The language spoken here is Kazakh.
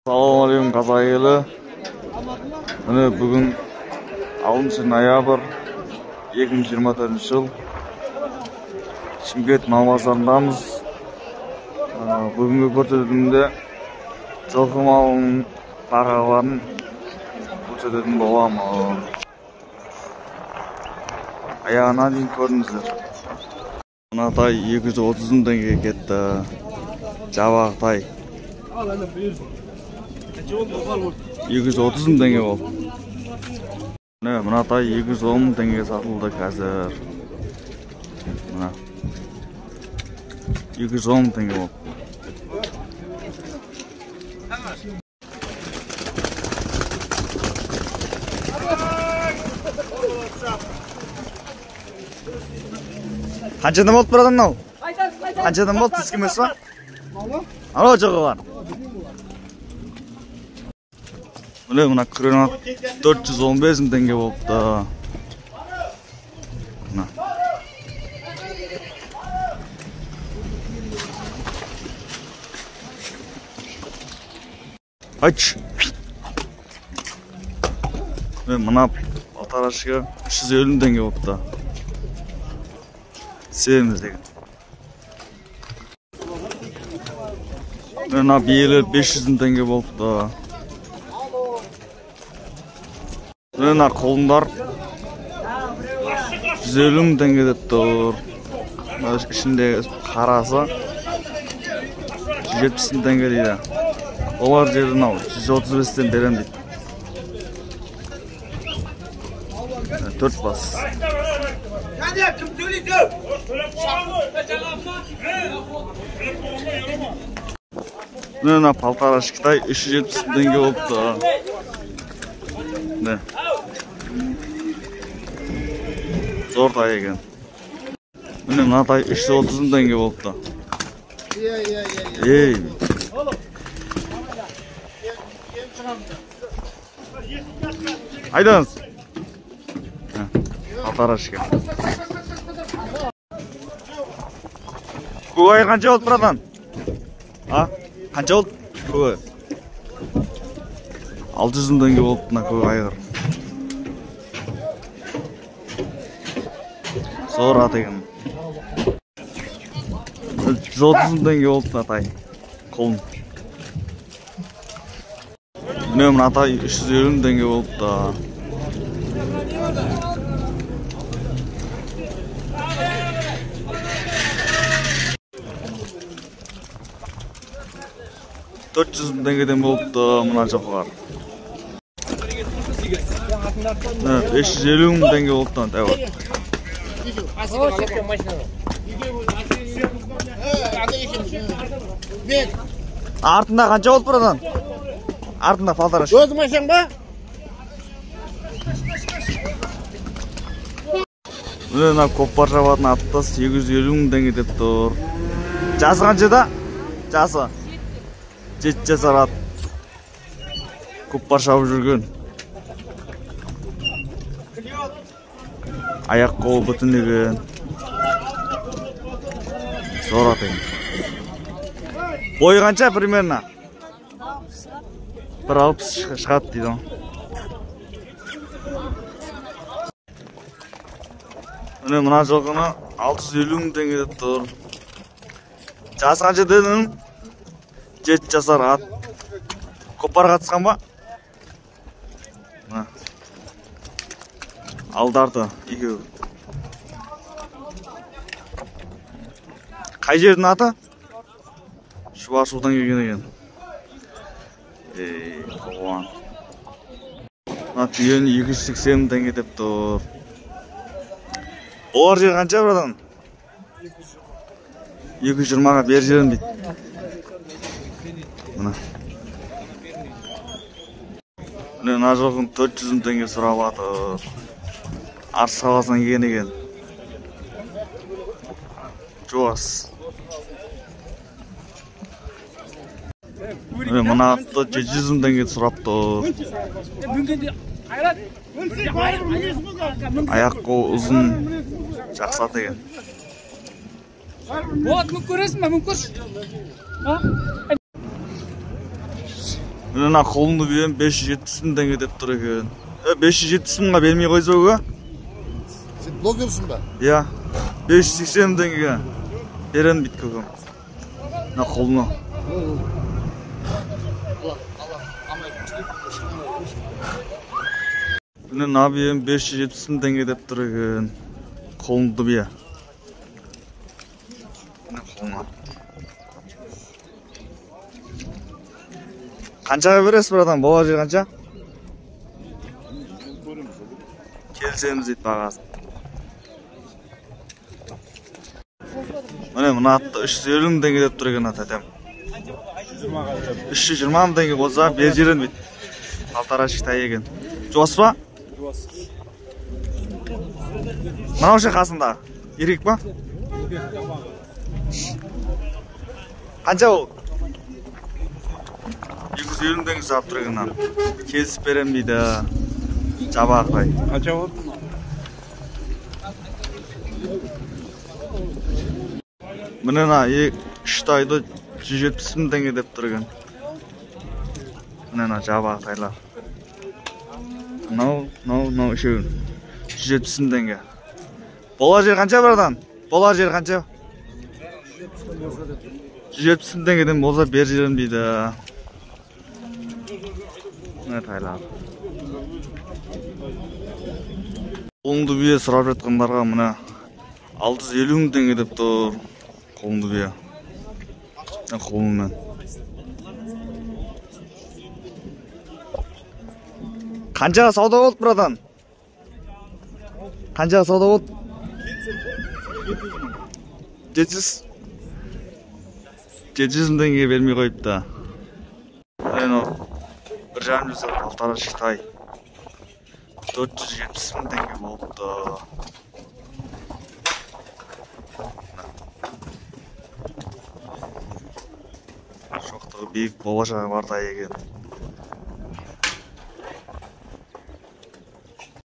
Assalamualaikum Kazayeli. Mine bugün 6 noyabr 2024 yıl. Şimket mal bazarındamız. Bugünkü көрсөтүүмдө жылкы малынын багаларын көрсөтөтүн болом. Аягына дейин көрүңүздөр. Мына тай 230 теңге кетти. Жабак тай 230 tenge oldu. Ne, mına tay 210 tenge satıldı қазір. Mına 210 tenge oldu. Qanchadan bo'ldi buradan nov? Qanchadan bo'ldi sizga mesva? Alo, jo'g'i var. Mine mına kırına 415 tenge oldu. Mına. Aç. Mına ataraşıga 350 tenge oldu. Sevimiz degan. Mına bir 500 tenge oldu. Mına kolunlar 150 tenge dep tur. İçinde karası 170 tenge deydi. Olar жерден ал 135'ten berem deydi. 4 bas. Kim söyledi? Mına paltar aşkıtay 370 tenge oldu. Ne? Zor tay ekan. Mine mına tay 330 tenge oldu. Ey. Haydаңыз. Атарашка. Көй қанша болды братан? А? Қанша болды? Көй. 600 теңге болды мына көй айғыр. Зор ат екен. 130 теңге болды мына тай. Қолын. Mine mına тай 350 tenge oldu da. $400 tengeden oldu da mına çok var. 550 tenge oldu da devam. Артында қанша oldu buradan? Артында фалтар ашық. Өзің машаң ба? Мына көкпар жабатын аттас 850 теңге деп тұр. Жасы қаншада? Жасы 7 жасар ат. Көкпар шабып жүрген. Аяқ қолы бүтін екен. Зор ат екен. Бойы қанша примерно? 160 шығады дейді. Міне мына жылқыны 650 теңге деп тұр. Жасы қанша дедің? 7 жасар ат. Көкпар қатысқан ба? Алдарды екеуі. Қай жердің аты? Шуашудан келген екен. Қоған. Мына түйені 280 теңге деп тұр. Олар жер қанша бұрадан? 220-ға бер жерін дейді. Мына жылқын 400 теңге сұрап атыр. Арыс қаласынан келген екен. Жоғас. Мына атты 700 теңге сұрап тұр. Аяқ қолы ұзын, жақсы ат екен. Вот, мы көресің бе, мы көрші. Мына қолымды бүйем 570 мың теңге деп тұр екен. 570 мыңға бермей қойса өге? Сен блогерсың ба? Иә, 580 теңгеге берем дейді көкем. Мына қолына. Мына бүйем 570 мың теңге деп тұр екен. Қолымды бүйе. Мына қолына. Қаншаға бересіз братан? Бола жер қанша? Келсеміз дейді бағасын. Мына атты 350 мың теңге деп тұр екен ататем. 320 мың теңге қоза бер жерін бейт. Алтарашық тай екен. Жуас ба? Жуас. Мынау ше қасында? Ерек ба? Қанша ол? 250 мың теңге сап тұр екен. Kesіп берем дейді. Жабақтай. Қанша болды? Мына 3 тайды 170 мың теңге деп тұр екен. Мына жабақтайлар. Мынау үшеуін 170 мың теңге. Бола жер қанша братан? Бола жер қанша? 170 мың теңгеден болса бер жерін дейді. Мына тайлар. Қолымды бүйе сұрап жатқандарға мына 650 мың теңге деп тұр. Қолымды бүйе. Қолыммен. Қаншаға сауда болды, братан? Қаншаға сауда болды? 700 мың теңге бермей қойыпты. Бір жарым жүз алтара шықтай. 470 мың теңге болыпты. Шоқтығы бейік болашағы бар тай екен.